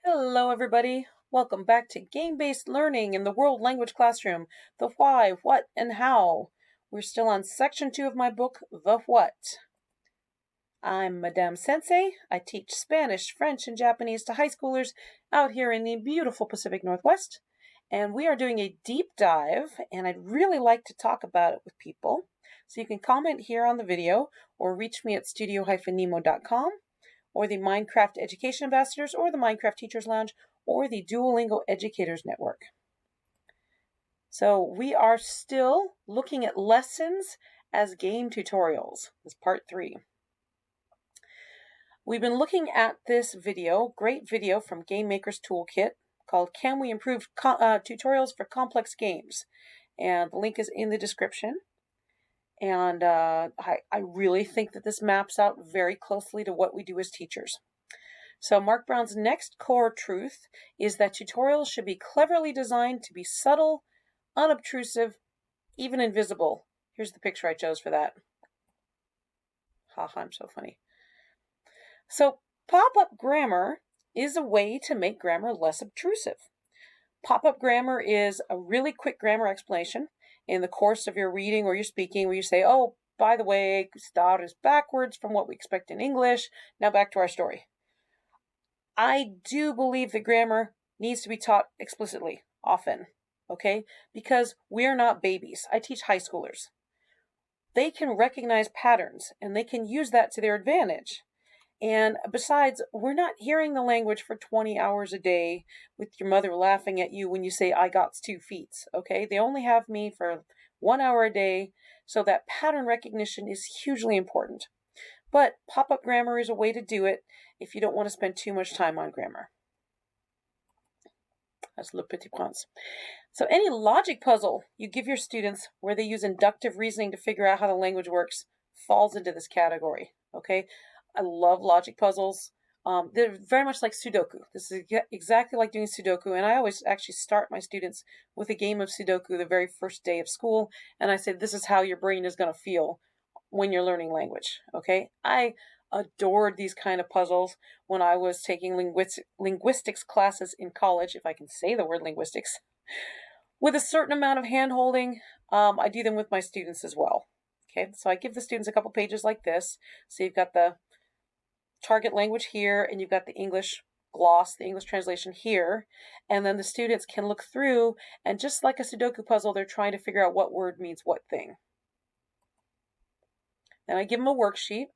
Hello, everybody. Welcome back to Game-Based Learning in the World Language Classroom, the why, what, and how. We're still on section 2 of my book, The What. I'm Madame Sensei. I teach Spanish, French, and Japanese to high schoolers out here in the beautiful Pacific Northwest. And we are doing a deep dive, and I'd really like to talk about it with people. So you can comment here on the video or reach me at studio-nemo.com or the Minecraft Education Ambassadors, or the Minecraft Teachers Lounge, or the Duolingo Educators Network. So we are still looking at lessons as game tutorials. This is part 3. We've been looking at this great video from Game Maker's Toolkit called Can We Improve Tutorials for Complex Games? And the link is in the description. And I really think that this maps out very closely to what we do as teachers. So Mark Brown's next core truth is that tutorials should be cleverly designed to be subtle, unobtrusive, even invisible. Here's the picture I chose for that. Haha, I'm so funny. So pop-up grammar is a way to make grammar less obtrusive. Pop-up grammar is a really quick grammar explanation in the course of your reading or your speaking where you say, oh, by the way, start is backwards from what we expect in English. Now back to our story. I do believe that grammar needs to be taught explicitly, often, okay? Because we're not babies. I teach high schoolers. They can recognize patterns, and they can use that to their advantage. And besides, we're not hearing the language for 20 hours a day with your mother laughing at you when you say, I got 2 feet, okay? They only have me for 1 hour a day, so that pattern recognition is hugely important. But pop-up grammar is a way to do it if you don't want to spend too much time on grammar. That's Le Petit Prince. So any logic puzzle you give your students where they use inductive reasoning to figure out how the language works falls into this category, okay? I love logic puzzles. They're very much like Sudoku. This is exactly like doing Sudoku, and I always actually start my students with a game of Sudoku the very first day of school, and I say, this is how your brain is going to feel when you're learning language, okay? I adored these kind of puzzles when I was taking linguistics classes in college, if I can say the word linguistics. With a certain amount of hand-holding, I do them with my students as well. Okay, so I give the students a couple pages like this. So you've got the target language here, and you've got the English gloss, the English translation here, and then the students can look through, and just like a Sudoku puzzle, they're trying to figure out what word means what thing. Then I give them a worksheet,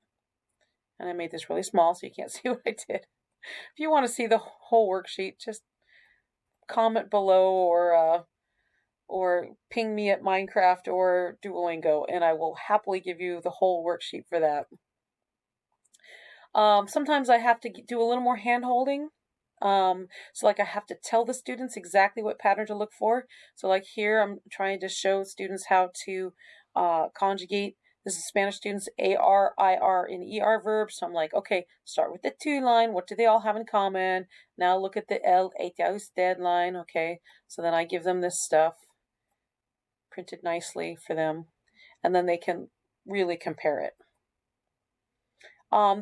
and I made this really small so you can't see what I did. If you want to see the whole worksheet, just comment below or ping me at Minecraft or Duolingo, and I will happily give you the whole worksheet for that. Sometimes I have to do a little more hand-holding. So like I have to tell the students exactly what pattern to look for. So like here, I'm trying to show students how to conjugate. This is Spanish students, AR, IR, and ER verbs. So I'm like, okay, start with the to line. What do they all have in common? Now look at the el, ella, usted line. Okay, so then I give them this stuff printed nicely for them, and then they can really compare it.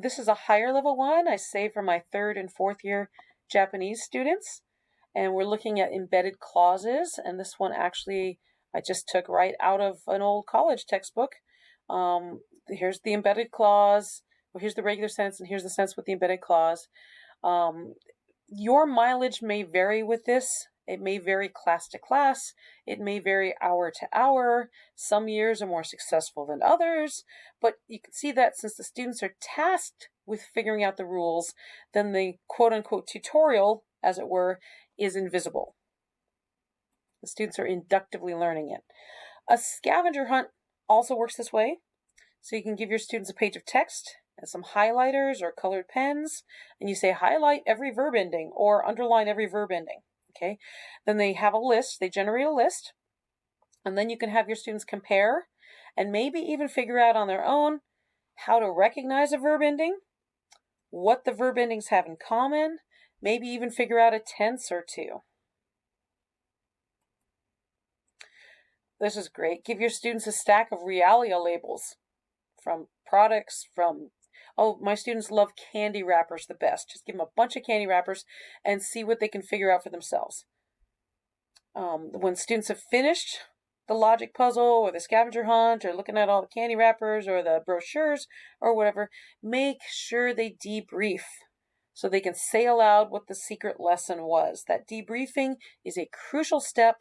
This is a higher level one I saved for my 3rd and 4th year Japanese students, and we're looking at embedded clauses, and this one actually I just took right out of an old college textbook. Here's the embedded clause, or here's the regular sentence, and here's the sentence with the embedded clause. Your mileage may vary with this. It may vary class to class. It may vary hour to hour. Some years are more successful than others, but you can see that since the students are tasked with figuring out the rules, then the quote-unquote tutorial, as it were, is invisible. The students are inductively learning it. A scavenger hunt also works this way. So you can give your students a page of text and some highlighters or colored pens, and you say highlight every verb ending or underline every verb ending. Okay, then they have a list, they generate a list, and then you can have your students compare and maybe even figure out on their own how to recognize a verb ending, what the verb endings have in common, maybe even figure out a tense or two. This is great. Give your students a stack of realia labels from products, from Oh, my students love candy wrappers the best. Just give them a bunch of candy wrappers and see what they can figure out for themselves. When students have finished the logic puzzle or the scavenger hunt or looking at all the candy wrappers or the brochures or whatever, make sure they debrief so they can say aloud what the secret lesson was. That debriefing is a crucial step.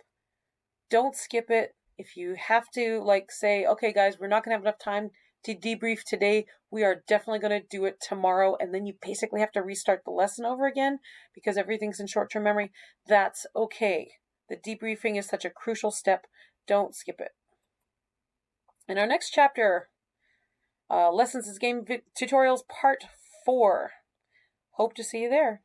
Don't skip it. If you have to say, okay guys, we're not going to have enough time to debrief today, we are definitely going to do it tomorrow, and then you basically have to restart the lesson over again because everything's in short-term memory, that's okay. The debriefing is such a crucial step. Don't skip it. In our next chapter, Lessons as Game Tutorials Part 4. Hope to see you there.